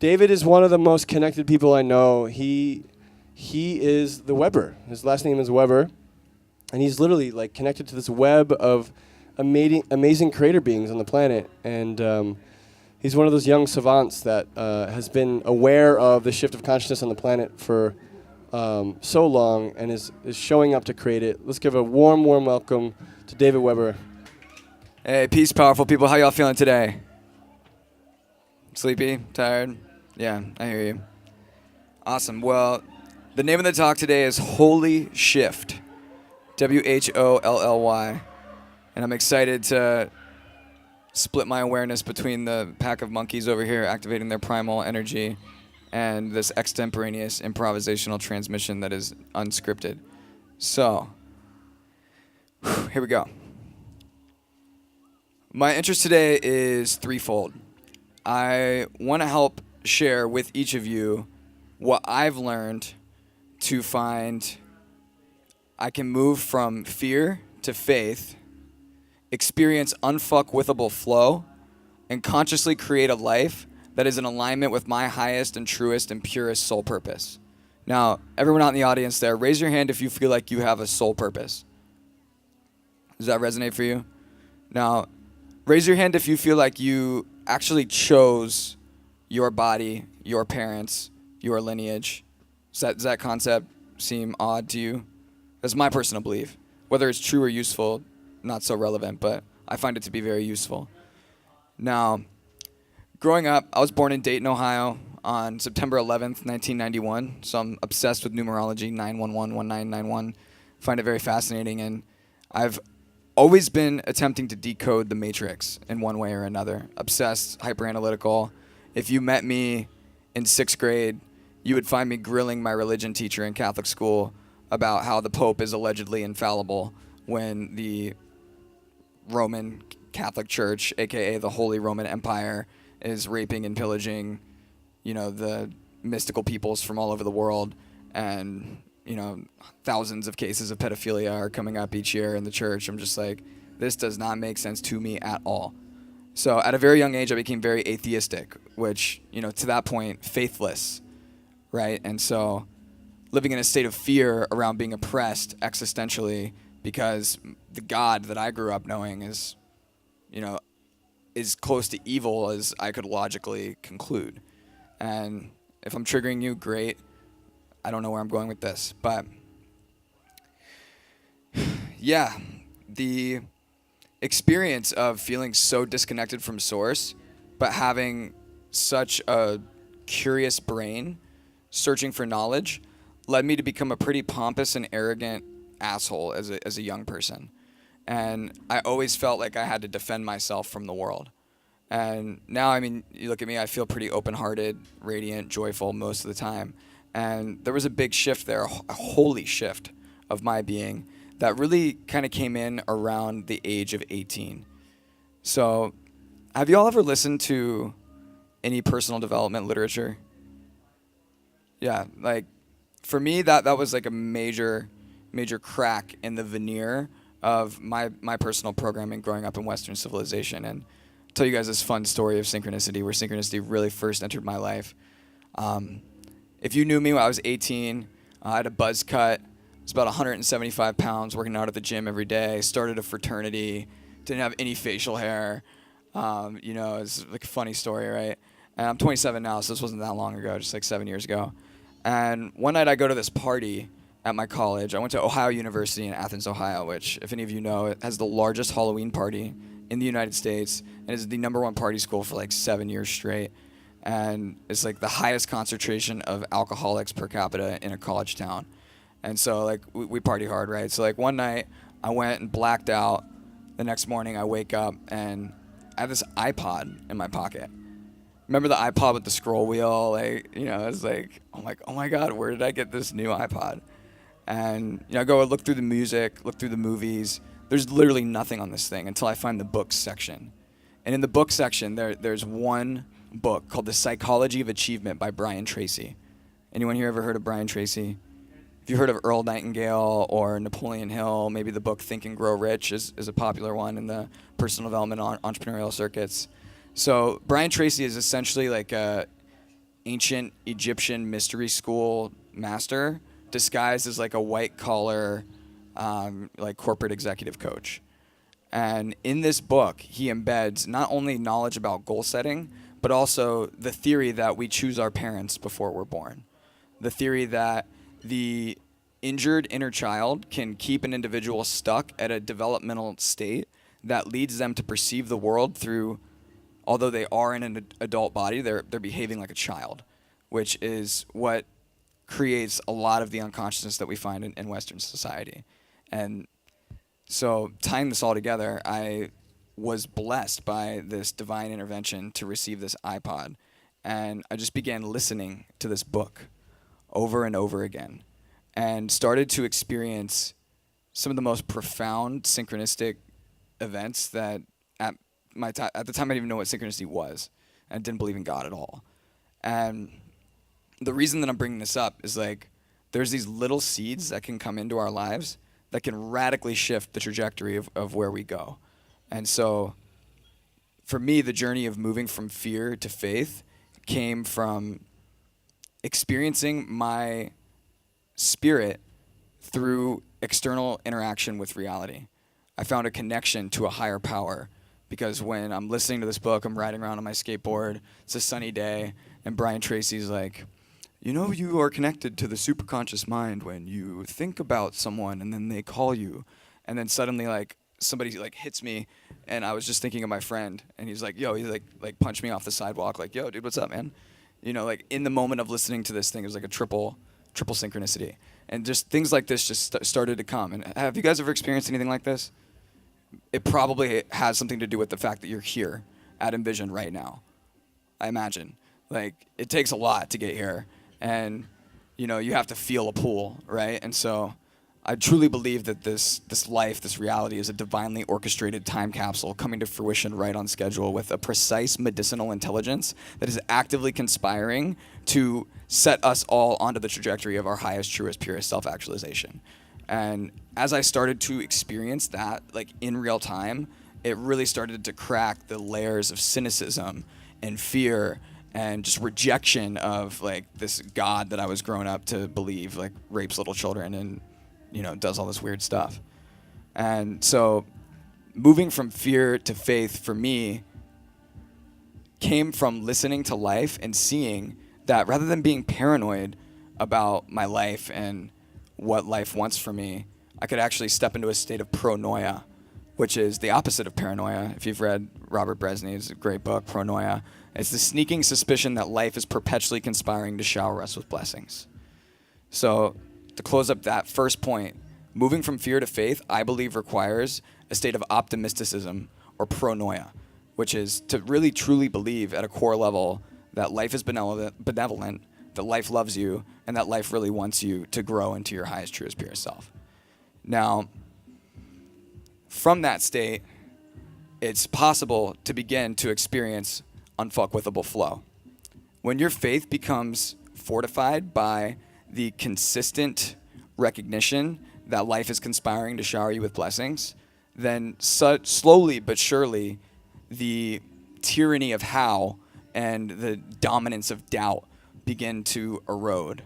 David is one of the most connected people I know. He is the Weber. His last name is Weber, and he's literally like connected to this web of amazing creator beings on the planet. And he's one of those young savants that has been aware of the shift of consciousness on the planet for so long and is showing up to create it. Let's give a warm welcome to David Weber. Hey, peace, powerful people. How y'all feeling today? Sleepy? Tired? Yeah, I hear you. Awesome. Well, the name of the talk today is WHOLLY Shift. WHOLLY. And I'm excited to split my awareness between the pack of monkeys over here activating their primal energy and this extemporaneous improvisational transmission that is unscripted. So, here we go. My interest today is threefold. I want to help share with each of you what I've learned to find I can move from fear to faith, experience unfuckwithable flow, and consciously create a life that is in alignment with my highest and truest and purest soul purpose. Now, everyone out in the audience there, raise your hand if you feel like you have a soul purpose. Does that resonate for you? Now, raise your hand if you feel like you actually chose your body, your parents, your lineage. Does that concept seem odd to you? That's my personal belief. Whether it's true or useful, not so relevant, but I find it to be very useful. Now, growing up, I was born in Dayton, Ohio on September 11th, 1991, so I'm obsessed with numerology, 911, 1991. Find it very fascinating, and I've always been attempting to decode the matrix in one way or another. Obsessed, hyper-analytical. If you met me in 6th grade, you would find me grilling my religion teacher in Catholic school about how the Pope is allegedly infallible when the Roman Catholic Church, aka the Holy Roman Empire, is raping and pillaging, the mystical peoples from all over the world, and thousands of cases of pedophilia are coming up each year in the church. I'm just like, this does not make sense to me at all. So at a very young age, I became very atheistic, which, to that point, faithless, right? And so living in a state of fear around being oppressed existentially because the God that I grew up knowing is, is close to evil as I could logically conclude. And if I'm triggering you, great. I don't know where I'm going with this, but yeah, the experience of feeling so disconnected from source, but having such a curious brain searching for knowledge led me to become a pretty pompous and arrogant asshole as a young person. And I always felt like I had to defend myself from the world. And now, you look at me, I feel pretty open-hearted, radiant, joyful most of the time. And there was a big shift there, a holy shift of my being that really kind of came in around the age of 18. So have you all ever listened to any personal development literature? Yeah, like for me, that was like a major crack in the veneer of my personal programming growing up in Western civilization. And I'll tell you guys this fun story of synchronicity, where synchronicity really first entered my life. If you knew me when I was 18, I had a buzz cut. I was about 175 pounds, working out at the gym every day. Started a fraternity, didn't have any facial hair. It's like a funny story, right? And I'm 27 now, so this wasn't that long ago, just like 7 years ago. And one night I go to this party at my college. I went to Ohio University in Athens, Ohio, which, if any of you know, it has the largest Halloween party in the United States, and is the #1 party school for like 7 years straight. And it's like the highest concentration of alcoholics per capita in a college town. And so like we party hard, right? So like one night I went and blacked out. The next morning I wake up and I have this iPod in my pocket. Remember the iPod with the scroll wheel? It's like, I'm like, oh my God, where did I get this new iPod? And I go and look through the music, look through the movies. There's literally nothing on this thing until I find the books section. And in the book section, there's one book called The Psychology of Achievement by Brian Tracy. Anyone here ever heard of Brian Tracy? If you've heard of Earl Nightingale or Napoleon Hill, maybe the book Think and Grow Rich is a popular one in the personal development entrepreneurial circuits. So Brian Tracy is essentially like ancient Egyptian mystery school master disguised as like a white collar, like corporate executive coach. And in this book, he embeds not only knowledge about goal setting, but also the theory that we choose our parents before we're born. The theory that the injured inner child can keep an individual stuck at a developmental state that leads them to perceive the world through, although they are in an adult body, they're behaving like a child, which is what creates a lot of the unconsciousness that we find in Western society. And so tying this all together, I was blessed by this divine intervention to receive this iPod. And I just began listening to this book over and over again and started to experience some of the most profound synchronistic events that at the time I didn't even know what synchronicity was. And I didn't believe in God at all. And the reason that I'm bringing this up is like there's these little seeds that can come into our lives that can radically shift the trajectory of where we go. And so for me, the journey of moving from fear to faith came from experiencing my spirit through external interaction with reality. I found a connection to a higher power because when I'm listening to this book, I'm riding around on my skateboard, it's a sunny day, and Brian Tracy's like, you know, you are connected to the superconscious mind when you think about someone and then they call you. And then suddenly like somebody like hits me and I was just thinking of my friend and he's like, yo, he like punched me off the sidewalk, like, yo, dude, what's up, man? You know, like in the moment of listening to this thing, it was like a triple synchronicity. And just things like this just started to come. And have you guys ever experienced anything like this? It probably has something to do with the fact that you're here at Envision right now, I imagine. Like, it takes a lot to get here. And, you know, you have to feel a pull, right? And so I truly believe that this life, this reality is a divinely orchestrated time capsule coming to fruition right on schedule with a precise medicinal intelligence that is actively conspiring to set us all onto the trajectory of our highest, truest, purest self-actualization. And as I started to experience that, like in real time, it really started to crack the layers of cynicism and fear and just rejection of like this God that I was grown up to believe, like rapes little children and, you know, does all this weird stuff. And so moving from fear to faith for me came from listening to life and seeing that rather than being paranoid about my life and what life wants for me, I could actually step into a state of pronoia, which is the opposite of paranoia. If you've read Robert Bresney's great book, Pronoia, it's the sneaking suspicion that life is perpetually conspiring to shower us with blessings. So to close up that first point, moving from fear to faith, I believe requires a state of optimisticism or pronoia, which is to really truly believe at a core level that life is benevolent, that life loves you, and that life really wants you to grow into your highest, truest, purest self. Now, from that state, it's possible to begin to experience unfuckwithable flow. When your faith becomes fortified by the consistent recognition that life is conspiring to shower you with blessings, then slowly but surely the tyranny of how and the dominance of doubt begin to erode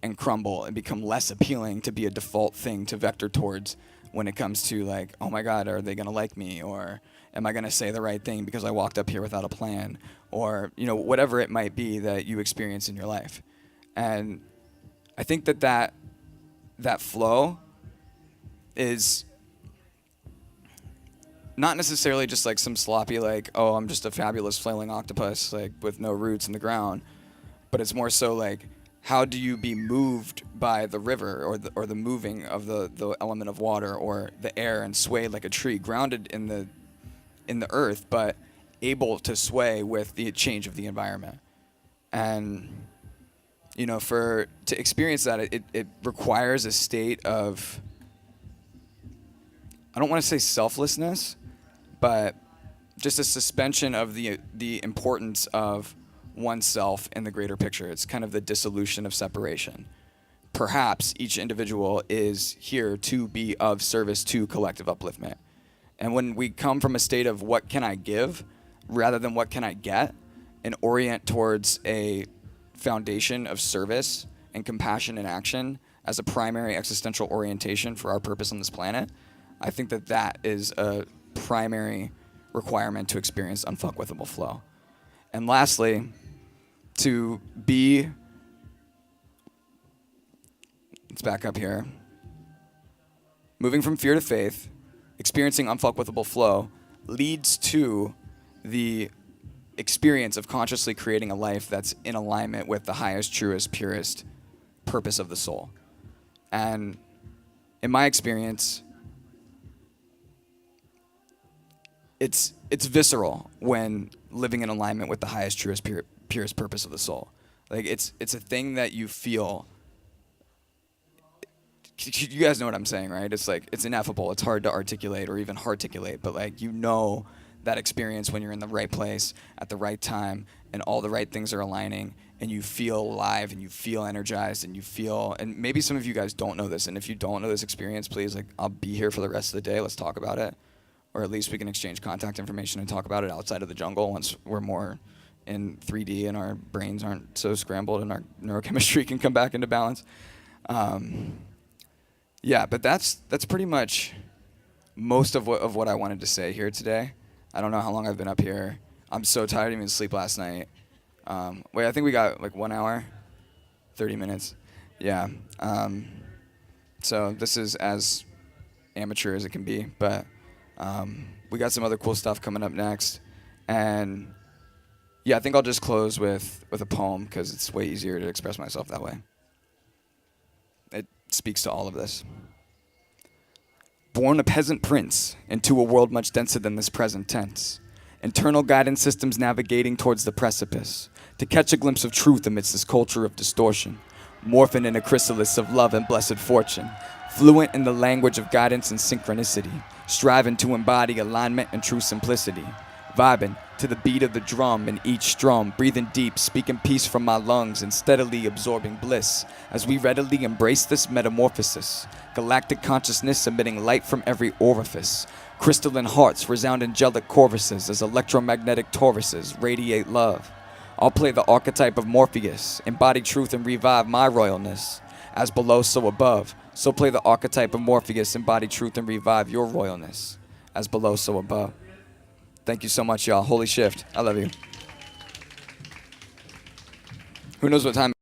and crumble and become less appealing to be a default thing to vector towards when it comes to like, oh my God, are they gonna like me? Or am I gonna say the right thing because I walked up here without a plan? Or, you know, whatever it might be that you experience in your life. And I think that flow is not necessarily just like some sloppy like, oh, I'm just a fabulous flailing octopus like with no roots in the ground, but it's more so like, how do you be moved by the river or the moving of the element of water or the air and swayed like a tree, grounded in the earth, but able to sway with the change of the environment. And you know, to experience that, it requires a state of, I don't want to say selflessness, but just a suspension of the importance of oneself in the greater picture. It's kind of the dissolution of separation. Perhaps each individual is here to be of service to collective upliftment. And when we come from a state of what can I give rather than what can I get and orient towards a foundation of service and compassion in action as a primary existential orientation for our purpose on this planet, I think that that is a primary requirement to experience unfuckwithable flow. And lastly, to be, let's back up here, moving from fear to faith, experiencing unfuckwithable flow leads to the experience of consciously creating a life that's in alignment with the highest, truest, purest purpose of the soul. And in my experience, it's visceral when living in alignment with the highest, truest, purest purpose of the soul. Like it's a thing that you feel. You guys know what I'm saying, right? It's like it's ineffable. It's hard to articulate or even articulate, but like that experience when you're in the right place at the right time and all the right things are aligning and you feel alive and you feel energized and you feel, and maybe some of you guys don't know this, and if you don't know this experience, please, like, I'll be here for the rest of the day. Let's talk about it. Or at least we can exchange contact information and talk about it outside of the jungle once we're more in 3D and our brains aren't so scrambled and our neurochemistry can come back into balance. Yeah, but that's pretty much most of what I wanted to say here today. I don't know how long I've been up here. I'm so tired. I didn't even sleep last night. I think we got like 1 hour, 30 minutes. Yeah. So this is as amateur as it can be, but we got some other cool stuff coming up next. And yeah, I think I'll just close with a poem because it's way easier to express myself that way. It speaks to all of this. Born a peasant prince into a world much denser than this present tense. Internal guidance systems navigating towards the precipice. To catch a glimpse of truth amidst this culture of distortion. Morphing in a chrysalis of love and blessed fortune. Fluent in the language of guidance and synchronicity. Striving to embody alignment and true simplicity. Vibing to the beat of the drum in each strum, breathing deep, speaking peace from my lungs and steadily absorbing bliss as we readily embrace this metamorphosis. Galactic consciousness emitting light from every orifice. Crystalline hearts resound angelic choruses as electromagnetic toruses radiate love. I'll play the archetype of Morpheus, embody truth and revive my royalness. As below, so above. So play the archetype of Morpheus, embody truth and revive your royalness. As below, so above. Thank you so much, y'all. Holy shift. I love you. Who knows what time it is?